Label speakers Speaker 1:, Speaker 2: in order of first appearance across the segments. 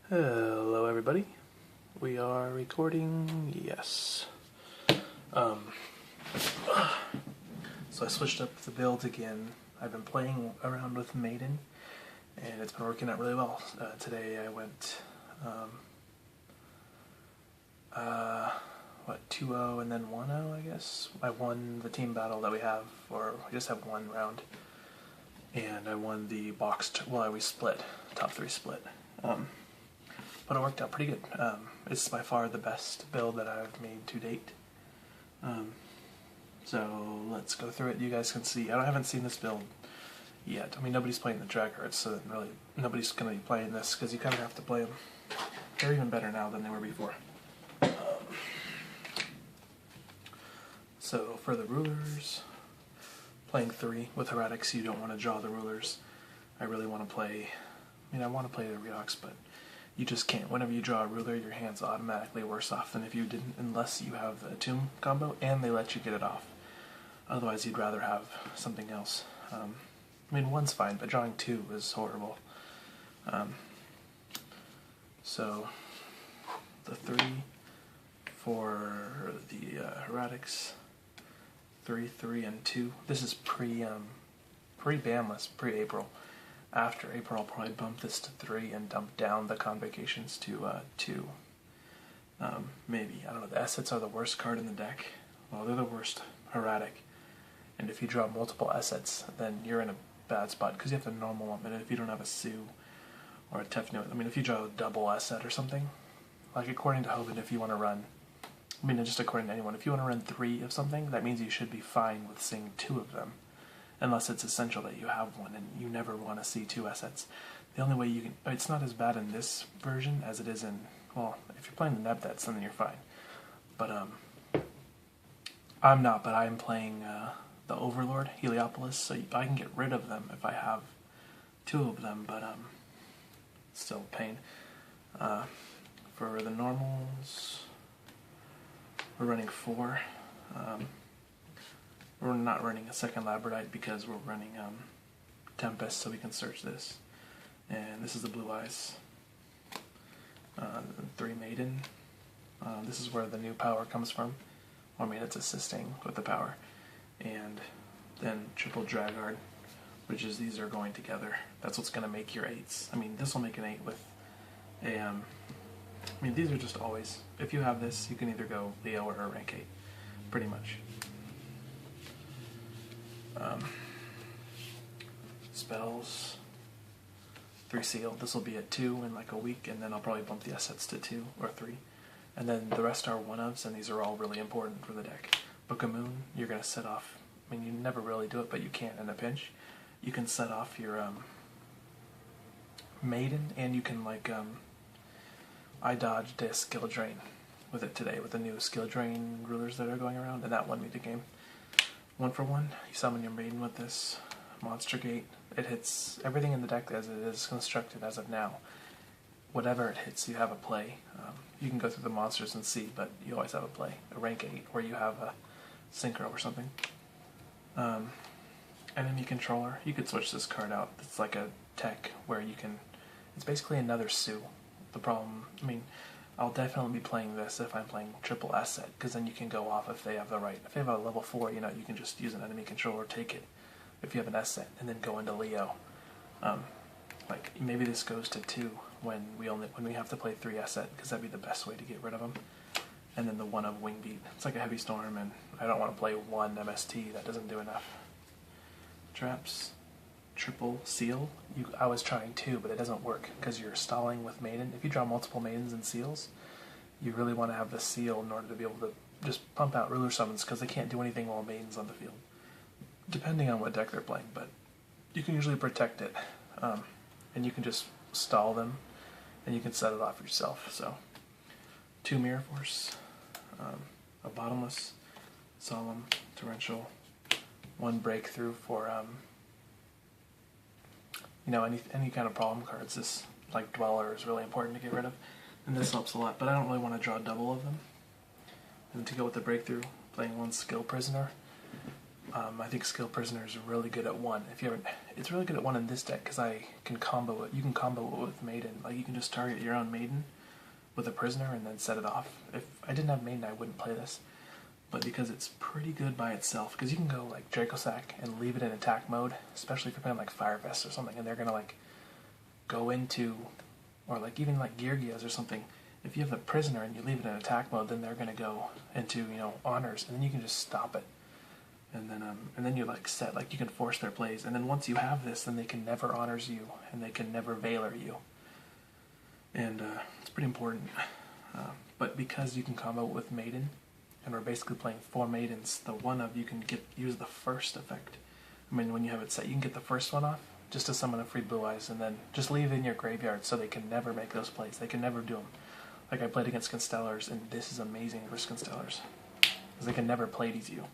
Speaker 1: Hello everybody. We are recording, yes. So I switched up the build again. I've been playing around with Maiden, and it's been working out really well. Today I went, 2-0 and then 1-0, I guess. I won the team battle that we have, or I just have one round. And I won the boxed, we split, top 3 split. But it worked out pretty good. It's by far the best build that I've made to date. So let's go through it. You guys can see. I haven't seen this build yet. I mean, nobody's playing the drag cards, so really nobody's going to be playing this because you kind of have to play them. They're even better now than they were before. So for the rulers, playing 3 with Hieratic, so you don't want to draw the rulers. I really want to play. I want to play the Redux, but you just can't. Whenever you draw a ruler, your hand's automatically worse off than if you didn't, unless you have the tomb combo and they let you get it off. Otherwise, you'd rather have something else. 1's fine, but drawing 2 is horrible. So, the 3 for the Hieratics, 3, 3, and 2. This is pre-ban list, pre-April. After April, I'll probably bump this to 3 and dump down the Convocations to 2. Maybe. I don't know. The Assets are the worst card in the deck. Well, they're the worst Hieratic. And if you draw multiple Assets, then you're in a bad spot because you have to normal them. And if you don't have a Sue or a Tefnut, if you draw a double Asset or something, like according to Hoban, if you want to run, just according to anyone, if you want to run 3 of something, that means you should be fine with seeing 2 of them. Unless it's essential that you have one and you never want to see 2 assets. The only way you can... It's not as bad in this version as it is in... Well, if you're playing the Nebdets, then you're fine. But, I'm not, but I'm playing the Overlord, Heliopolis, so I can get rid of them if I have 2 of them, but, still a pain. For the normals, we're running 4. We're not running a second Labradite because we're running Tempest, so we can search this. And this is the Blue Eyes. 3 Maiden. This is where the new power comes from. It's assisting with the power. And then triple Dragard, which is these are going together. That's what's going to make your 8s. This will make an 8 with a... these are just always... If you have this, you can either go Leo or a rank 8. Pretty much. Spells, 3 seal. This will be at 2 in like a week, and then I'll probably bump the assets to 2 or 3. And then the rest are 1-ofs, and these are all really important for the deck. Book of Moon, you're going to set off, you never really do it, but you can in a pinch. You can set off your Maiden, and you can I dodged a skill drain with it today, with the new skill drain rulers that are going around, and that won me the game. 1 for 1, you summon your Maiden with this. Monster Gate, it hits everything in the deck as it is constructed as of now. Whatever it hits, you have a play. You can go through the monsters and see, but you always have a play. A rank 8, where you have a Synchro or something. Enemy Controller, you could switch this card out. It's like a tech where you can... It's basically another Sue. The problem... I'll definitely be playing this if I'm playing triple asset, because then you can go off if they have the right... If they have a level 4, you can just use an enemy controller, take it. If you have an asset, and then go into Leo. Maybe this goes to 2 when we have to play 3 asset, because that'd be the best way to get rid of them. And then the 1 of Wingbeat. It's like a Heavy Storm, and I don't want to play 1 MST. That doesn't do enough. Traps, triple seal. I was trying 2, but it doesn't work because you're stalling with Maiden. If you draw multiple Maidens and seals, you really want to have the seal in order to be able to just pump out ruler summons, because they can't do anything while Maiden's on the field. Depending on what deck they're playing, but you can usually protect it, and you can just stall them, and you can set it off yourself. So, 2 Mirror Force, a Bottomless, Solemn, Torrential, 1 Breakthrough for any kind of problem cards. This Dweller is really important to get rid of, and this helps a lot. But I don't really want to draw double of them. And to go with the Breakthrough, playing 1 Skill Prisoner. I think Skill Prisoner is really good at 1. If you ever, it's really good at 1 in this deck because I can combo it. You can combo it with Maiden. Like you can just target your own Maiden with a Prisoner and then set it off. If I didn't have Maiden, I wouldn't play this. But because it's pretty good by itself, because you can go like Draco Sack and leave it in attack mode, especially if you're playing like Fire Vest or something, and they're gonna like go into, or like even like Gear Gears or something. If you have the Prisoner and you leave it in attack mode, then they're gonna go into, you know, honors, and then you can just stop it. And then you're like set, like you can force their plays. And then once you have this, then they can never honors you, and they can never Valor you. And it's pretty important. But because you can combo it with Maiden, and we're basically playing 4 Maidens, the one of you can use the first effect. I mean, when you have it set, you can get the first one off, just to summon a free Blue Eyes, and then just leave it in your graveyard so they can never make those plays. They can never do them. Like I played against Constellars, and this is amazing versus Constellars, because they can never play these you.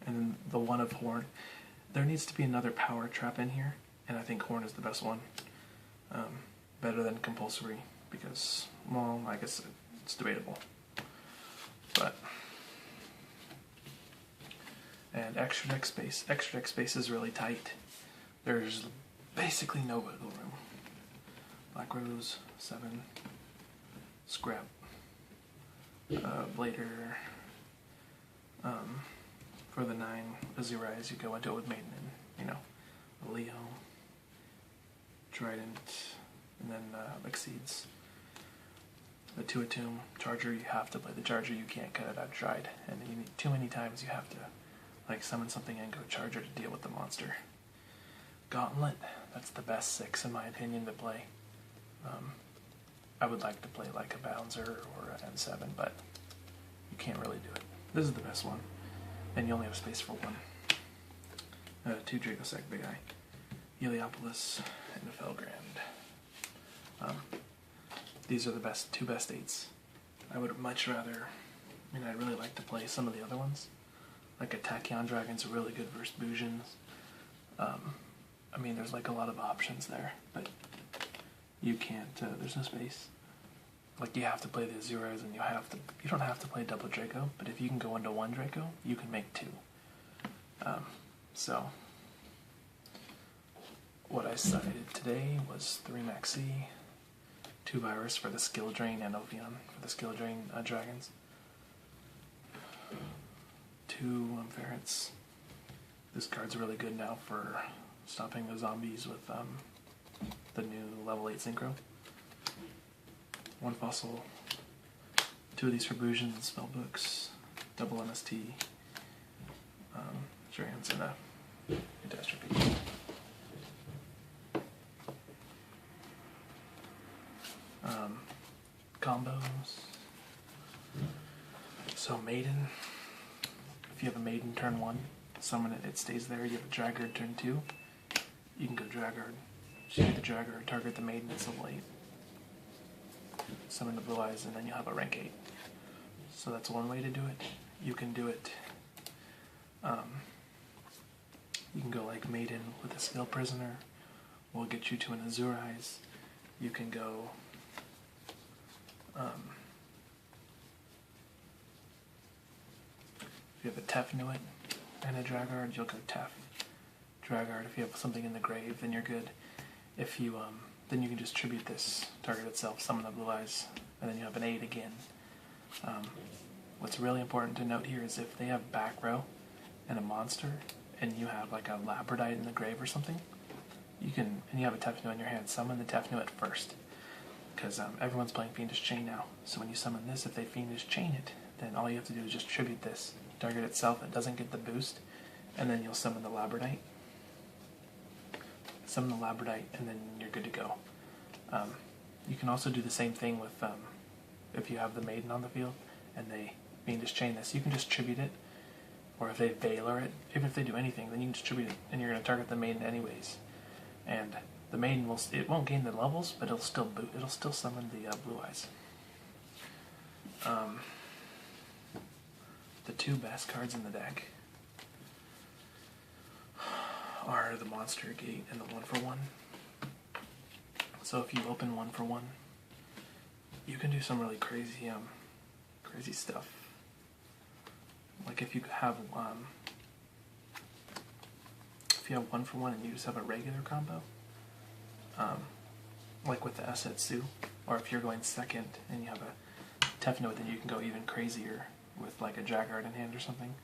Speaker 1: And the one of Horn. There needs to be another power trap in here, and I think Horn is the best one. Better than Compulsory, because, well, I guess it's debatable. But, and extra deck space. Extra deck space is really tight. There's basically no wiggle room. Black Rose, 7. Scrap. Blader. For the 9 Azurais, you go into it with Maiden and, you know, a Leo, Trident, and then Exceeds. The 2 Attune, Charger, you have to play the Charger, you can't cut it out tried. And then you need too many times you have to like summon something and go Charger to deal with the monster. Gauntlet, that's the best 6 in my opinion to play. I would like to play like a Bouncer or an N7, but you can't really do it. This is the best one. And you only have space for 1. 2 Draco Sack Big Eye. Heliopolis and a Felgrand. These are the best 2 best 8s. I would much rather, I mean, I'd really like to play some of the other ones. Like a Tachyon Dragon's really good versus Bujins. I mean, there's like a lot of options there, but you can't, there's no space. Like you have to play the Azurais, and you don't have to play double Draco, but if you can go into 1 Draco, you can make 2. So, what I cited today was 3 Maxi, 2 Virus for the skill drain, and Ophion for the skill drain dragons. 2 Ferrets. This card's really good now for stopping the zombies with the new level 8 Synchro. 1 Fossil, 2 of these for Bujins and Spellbooks, double MST, Dragons, and a Catastrophe. Combos. So Maiden, if you have a Maiden turn 1, summon it, it stays there. You have a Draggard turn 2, you can go Draggard. Shoot the Draggard, target the Maiden, it's level 8. Summon the Blue Eyes, and then you'll have a rank 8. So that's one way to do it. You can do it, you can go like Maiden with a Skill Prisoner, will get you to an Azurais. You can go, if you have a Tefnuit and a Draggard, you'll go Tef. Draggard, if you have something in the grave, then you're good. If you, then you can just tribute this target itself, summon the Blue Eyes, and then you have an 8 again. What's really important to note here is if they have back row and a monster, and you have like a Labradite in the grave or something, you can, and you have a Tefnuit in your hand, summon the Tefnuit first. Because everyone's playing Fiendish Chain now. So when you summon this, if they Fiendish Chain it, then all you have to do is just tribute this. Target itself, it doesn't get the boost, and then you'll summon the Labradite. Summon the Labradite, and then you're good to go. You can also do the same thing with, if you have the Maiden on the field, and they Fiendish Chain this, you can just tribute it, or if they Valor it, even if they do anything, then you can just tribute it, and you're going to target the Maiden anyways. And the Maiden will, it won't gain the levels, but it'll still boot, it'll still summon the Blue Eyes. The 2 best cards in the deck are the Monster Gate and the 1-for-1. So if you open 1-for-1, you can do some really crazy, crazy stuff. like if you have 1-for-1 and you just have a regular combo, like with the Esetsu, or if you're going second and you have a Tefno, then you can go even crazier with like a Jaguar in hand or something.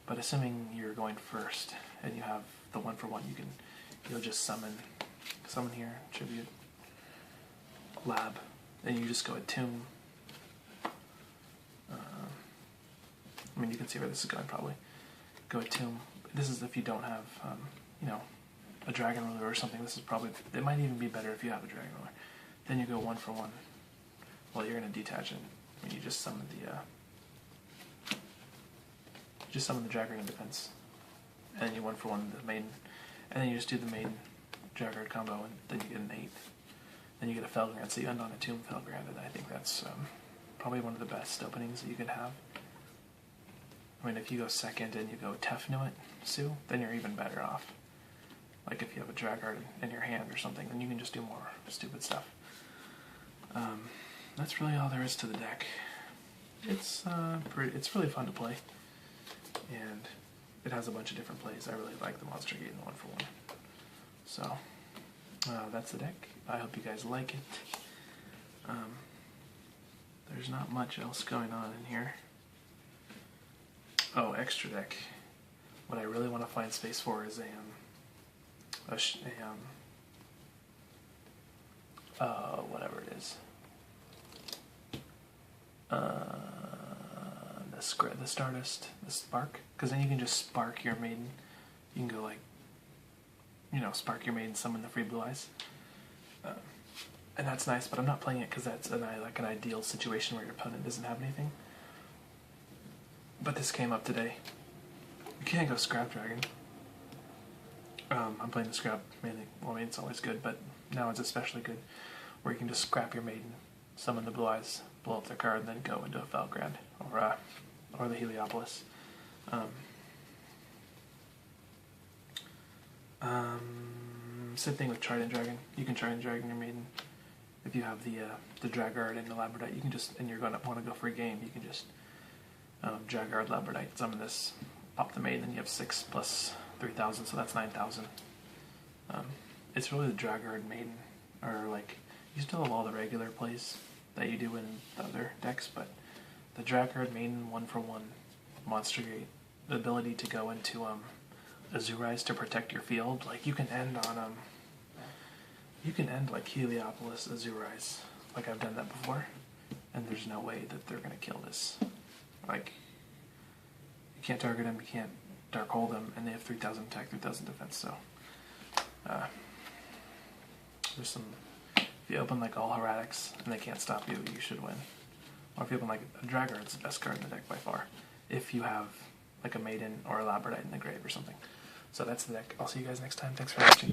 Speaker 1: But assuming you're going first and you have the 1-for-1, you'll just summon here, tribute, lab, and you just go Tomb. I mean, you can see where this is going probably. Go Tomb. This is if you don't have, a Dragon Ruler or something. This is probably, it might even be better if you have a Dragon Ruler. Then you go 1-for-1. Well, you're going to detach it when you just summon the Jaguar in defense. And then you 1-for-1 the maiden. And then you just do the maiden Jaguar combo, and then you get an 8. Then you get a Felgrand, so you end on a Tomb Felgrand, and I think that's probably one of the best openings that you could have. I mean, if you go second and you go Tefnuit, Sue, then you're even better off. Like if you have a Jaguar in your hand or something, then you can just do more stupid stuff. That's really all there is to the deck. It's really fun to play, and it has a bunch of different plays. I really like the Monster Gate and the 1-for-1. So that's the deck. I hope you guys like it. There's not much else going on in here. Oh, extra deck. What I really want to find space for is whatever it is. The Stardust, the Spark, because then you can just spark your maiden. You can go like, spark your maiden, summon the free Blue Eyes. And that's nice, but I'm not playing it because that's an ideal situation where your opponent doesn't have anything. But this came up today. You can't go Scrap Dragon. I'm playing the Scrap mainly. Well, I mean, it's always good, but now it's especially good, where you can just scrap your maiden, summon the Blue Eyes, blow up their card, and then go into a Felgrand or the Heliopolis. Same thing with Trident Dragon. You can Trident Dragon your maiden. If you have the Dragard and the Labradite, you can just, and you're going to want to go for a game, you can just Dragard, Labradite, summon this, pop the maiden, then you have 6 plus 3,000, so that's 9,000. It's really the Dragard maiden, or like, you still have all the regular plays that you do in the other decks, but the Dragard maiden 1-for-1 Monster Gate, the ability to go into Azurize to protect your field, like you can end on like Heliopolis, Azurize, like I've done that before, and there's no way that they're gonna kill this. Like, you can't target them, you can't Dark Hold them, and they have 3,000 attack, 3,000 defense, so there's some, if you open like all Hieratics and they can't stop you, you should win. Or if you open like a Dragard, it's the best card in the deck by far, if you have like a Maiden or a Labradite in the grave or something. So that's the deck. I'll see you guys next time. Thanks for watching.